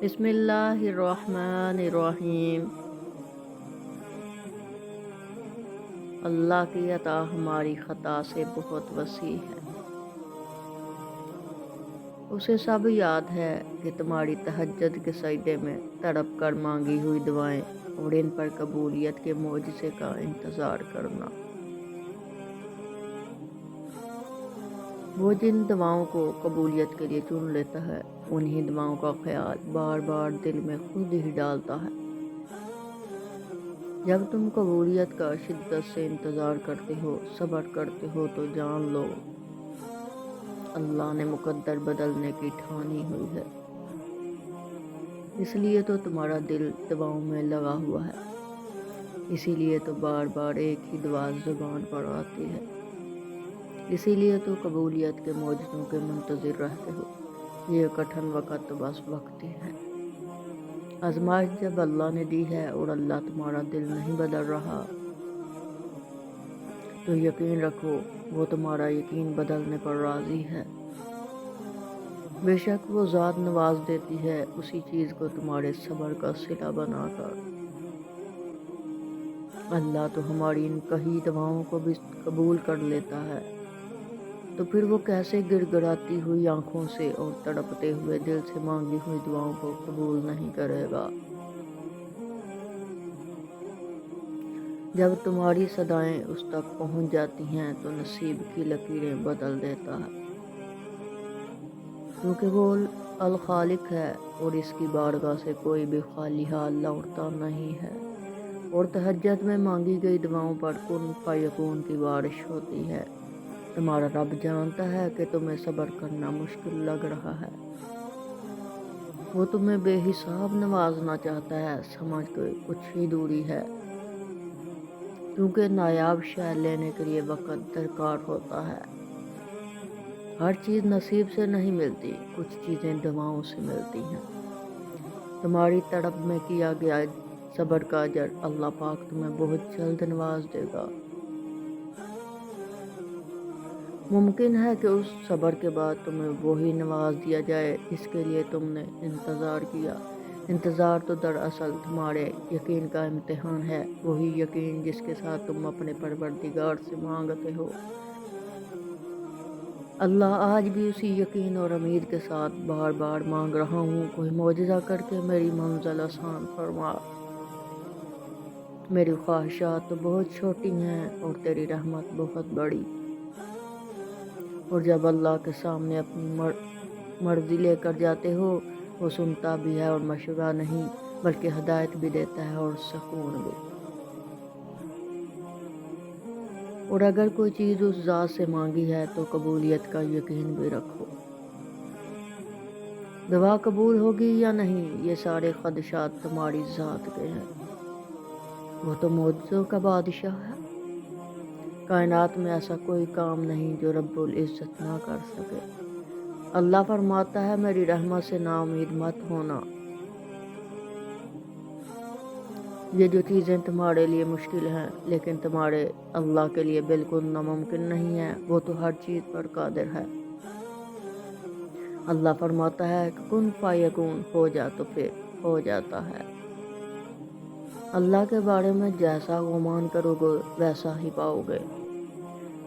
بسم اللہ الرحمن الرحیم۔ اللہ کی عطا ہماری خطا سے بہت وسیع ہے۔ اسے سب یاد ہے کہ تمہاری تہجد کے سجدے میں تڑپ کر مانگی ہوئی دعائیں اور ان پر قبولیت کے معجزے کا انتظار کرنا۔ وہ جن دعاؤں کو قبولیت کے لیے چن لیتا ہے، انہی دعاؤں کا خیال بار بار دل میں خود ہی ڈالتا ہے۔ جب تم قبولیت کا شدت سے انتظار کرتے ہو، صبر کرتے ہو، تو جان لو اللہ نے مقدر بدلنے کی ٹھانی ہوئی ہے۔ اس لیے تو تمہارا دل دعاؤں میں لگا ہوا ہے، اسی لیے تو بار بار ایک ہی دعا زبان پر آتی ہے، اسی لیے تو قبولیت کے معجزوں کے منتظر رہتے ہو۔ یہ کٹھن وقت تو بس وقت ہی ہے۔ آزمائش جب اللہ نے دی ہے اور اللہ تمہارا دل نہیں بدل رہا، تو یقین رکھو وہ تمہارا یقین بدلنے پر راضی ہے۔ بے شک وہ ذات نواز دیتی ہے اسی چیز کو تمہارے صبر کا صلہ بنا کر۔ اللہ تو ہماری ان کہی دعاؤں کو بھی قبول کر لیتا ہے، تو پھر وہ کیسے گڑ گڑاتی ہوئی آنکھوں سے اور تڑپتے ہوئے دل سے مانگی ہوئی دعاؤں کو قبول نہیں کرے گا۔ جب تمہاری صدائیں اس تک پہنچ جاتی ہیں تو نصیب کی لکیریں بدل دیتا ہے، کیونکہ وہ الخالق ہے اور اس کی بارگاہ سے کوئی بھی خالی حال لوٹتا نہیں ہے، اور تہجد میں مانگی گئی دعاؤں پر کن فیکون کی بارش ہوتی ہے۔ تمہارا رب جانتا ہے کہ تمہیں صبر کرنا مشکل لگ رہا ہے، وہ تمہیں بے حساب نوازنا چاہتا ہے، سمجھ کے کچھ ہی دوری ہے، کیونکہ نایاب شے لینے کے لیے وقت درکار ہوتا ہے۔ ہر چیز نصیب سے نہیں ملتی، کچھ چیزیں دعاؤں سے ملتی ہیں۔ تمہاری تڑپ میں کیا گیا صبر کا اجر اللہ پاک تمہیں بہت جلد نواز دے گا۔ ممکن ہے کہ اس صبر کے بعد تمہیں وہی نواز دیا جائے جس کے لیے تم نے انتظار کیا۔ انتظار تو دراصل تمہارے یقین کا امتحان ہے، وہی یقین جس کے ساتھ تم اپنے پروردگار سے مانگتے ہو۔ اللہ آج بھی اسی یقین اور امید کے ساتھ بار بار مانگ رہا ہوں، کوئی معجزہ کر کے میری منزل آسان فرما۔ میری خواہشات تو بہت چھوٹی ہیں اور تیری رحمت بہت بڑی۔ اور جب اللہ کے سامنے اپنی مرضی لے کر جاتے ہو، وہ سنتا بھی ہے اور مشورہ نہیں بلکہ ہدایت بھی دیتا ہے اور سکون بھی۔ اور اگر کوئی چیز اس ذات سے مانگی ہے تو قبولیت کا یقین بھی رکھو۔ دعا قبول ہوگی یا نہیں، یہ سارے خدشات تمہاری ذات کے ہیں، وہ تو معجزوں کا بادشاہ ہے۔ کائنات میں ایسا کوئی کام نہیں جو رب العزت نہ کر سکے۔ اللہ فرماتا ہے میری رحمت سے نا امید مت ہونا۔ یہ جو چیزیں تمہارے لیے مشکل ہیں لیکن تمہارے اللہ کے لیے بالکل ناممکن نہیں ہے، وہ تو ہر چیز پر قادر ہے۔ اللہ فرماتا ہے کہ کن فیکون، ہو جا تو پھر ہو جاتا ہے۔ اللہ کے بارے میں جیسا گمان کرو گے ویسا ہی پاؤ گے،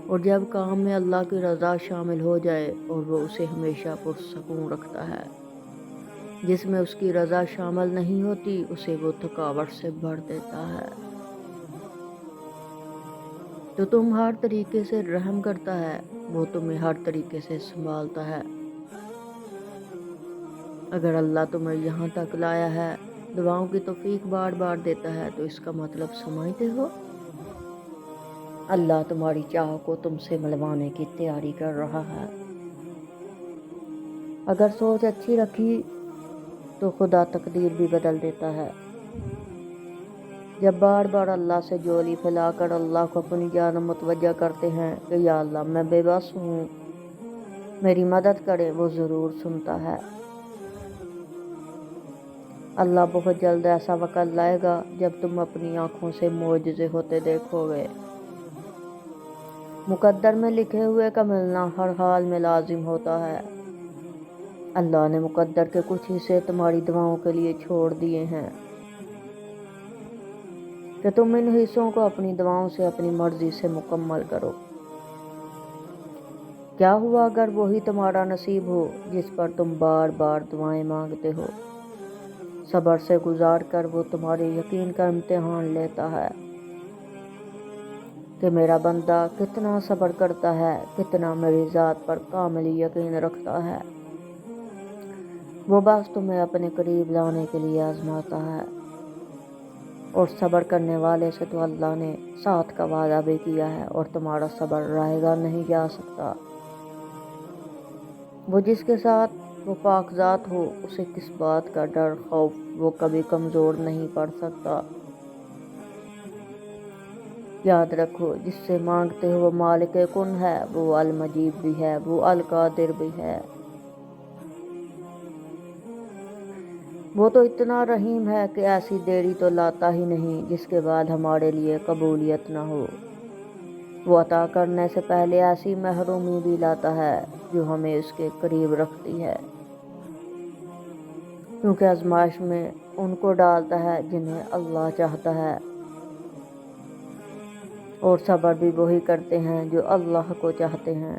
اور جب کام میں اللہ کی رضا شامل ہو جائے اور وہ اسے ہمیشہ پرسکون رکھتا ہے، جس میں اس کی رضا شامل نہیں ہوتی اسے وہ تھکاوٹ سے بھر دیتا ہے۔ تو تم ہر طریقے سے رحم کرتا ہے، وہ تمہیں ہر طریقے سے سنبھالتا ہے۔ اگر اللہ تمہیں یہاں تک لایا ہے، دعاؤں کی توفیق بار بار دیتا ہے، تو اس کا مطلب سمجھتے ہو؟ اللہ تمہاری چاہ کو تم سے ملوانے کی تیاری کر رہا ہے۔ اگر سوچ اچھی رکھی تو خدا تقدیر بھی بدل دیتا ہے۔ جب بار بار اللہ سے جولی پھیلا کر اللہ کو اپنی جانب متوجہ کرتے ہیں کہ یا اللہ میں بے بس ہوں، میری مدد کرے، وہ ضرور سنتا ہے۔ اللہ بہت جلد ایسا وقت لائے گا جب تم اپنی آنکھوں سے معجزے ہوتے دیکھو گے۔ مقدر میں لکھے ہوئے کا ملنا ہر حال میں لازم ہوتا ہے۔ اللہ نے مقدر کے کچھ حصے تمہاری دعاؤں کے لیے چھوڑ دیے ہیں کہ تم ان حصوں کو اپنی دعاؤں سے اپنی مرضی سے مکمل کرو۔ کیا ہوا اگر وہی تمہارا نصیب ہو جس پر تم بار بار دعائیں مانگتے ہو؟ صبر سے گزار کر وہ تمہارے یقین کا امتحان لیتا ہے کہ میرا بندہ کتنا صبر کرتا ہے، کتنا میری ذات پر کامل یقین رکھتا ہے۔ وہ بس تمہیں اپنے قریب لانے کے لیے آزماتا ہے، اور صبر کرنے والے سے تو اللہ نے ساتھ کا وعدہ بھی کیا ہے، اور تمہارا صبر رائے گا نہیں جا سکتا۔ وہ جس کے ساتھ وہ پاک ذات ہو، اسے کس بات کا ڈر خوف وہ کبھی کمزور نہیں پڑ سکتا۔ یاد رکھو، جس سے مانگتے ہو وہ مالک کن ہے، وہ المجیب بھی ہے، وہ القادر بھی ہے۔ وہ تو اتنا رحیم ہے کہ ایسی دیری تو لاتا ہی نہیں جس کے بعد ہمارے لیے قبولیت نہ ہو۔ وہ عطا کرنے سے پہلے ایسی محرومی بھی لاتا ہے جو ہمیں اس کے قریب رکھتی ہے، کیونکہ آزمائش میں ان کو ڈالتا ہے جنہیں اللہ چاہتا ہے، اور صبر بھی وہی کرتے ہیں جو اللہ کو چاہتے ہیں۔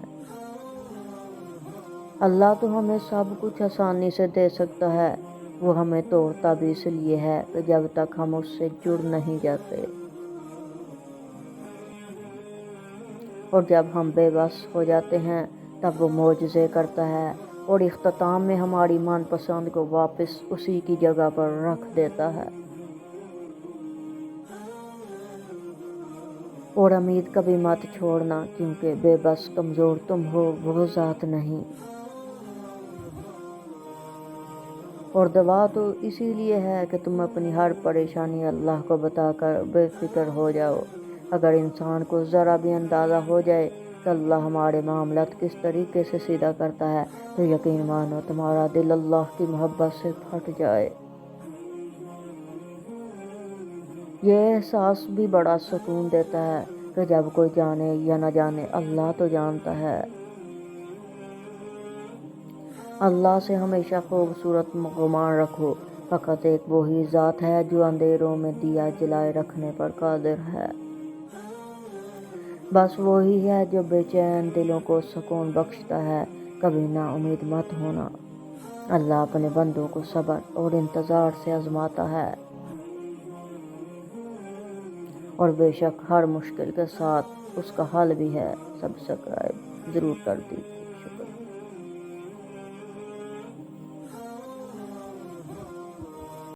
اللہ تو ہمیں سب کچھ آسانی سے دے سکتا ہے، وہ ہمیں توڑتا بھی اس لیے ہے کہ جب تک ہم اس سے جڑ نہیں جاتے، اور جب ہم بے بس ہو جاتے ہیں تب وہ معجزے کرتا ہے، اور اختتام میں ہماری من پسند کو واپس اسی کی جگہ پر رکھ دیتا ہے۔ اور امید کبھی مت چھوڑنا، کیونکہ بے بس کمزور تم ہو، وہ ذات نہیں۔ اور دعا تو اسی لیے ہے کہ تم اپنی ہر پریشانی اللہ کو بتا کر بے فکر ہو جاؤ۔ اگر انسان کو ذرا بھی اندازہ ہو جائے کہ اللہ ہمارے معاملات کس طریقے سے سیدھا کرتا ہے، تو یقین مانو تمہارا دل اللہ کی محبت سے پھٹ جائے۔ یہ احساس بھی بڑا سکون دیتا ہے کہ جب کوئی جانے یا نہ جانے، اللہ تو جانتا ہے۔ اللہ سے ہمیشہ خوبصورت گمان رکھو، فقط ایک وہی ذات ہے جو اندھیروں میں دیا جلائے رکھنے پر قادر ہے۔ بس وہی ہے جو بے چین دلوں کو سکون بخشتا ہے۔ کبھی نا امید مت ہونا، اللہ اپنے بندوں کو صبر اور انتظار سے آزماتا ہے، اور بے شک ہر مشکل کے ساتھ اس کا حل بھی ہے۔ سبسکرائب ضرور کر دیجیے۔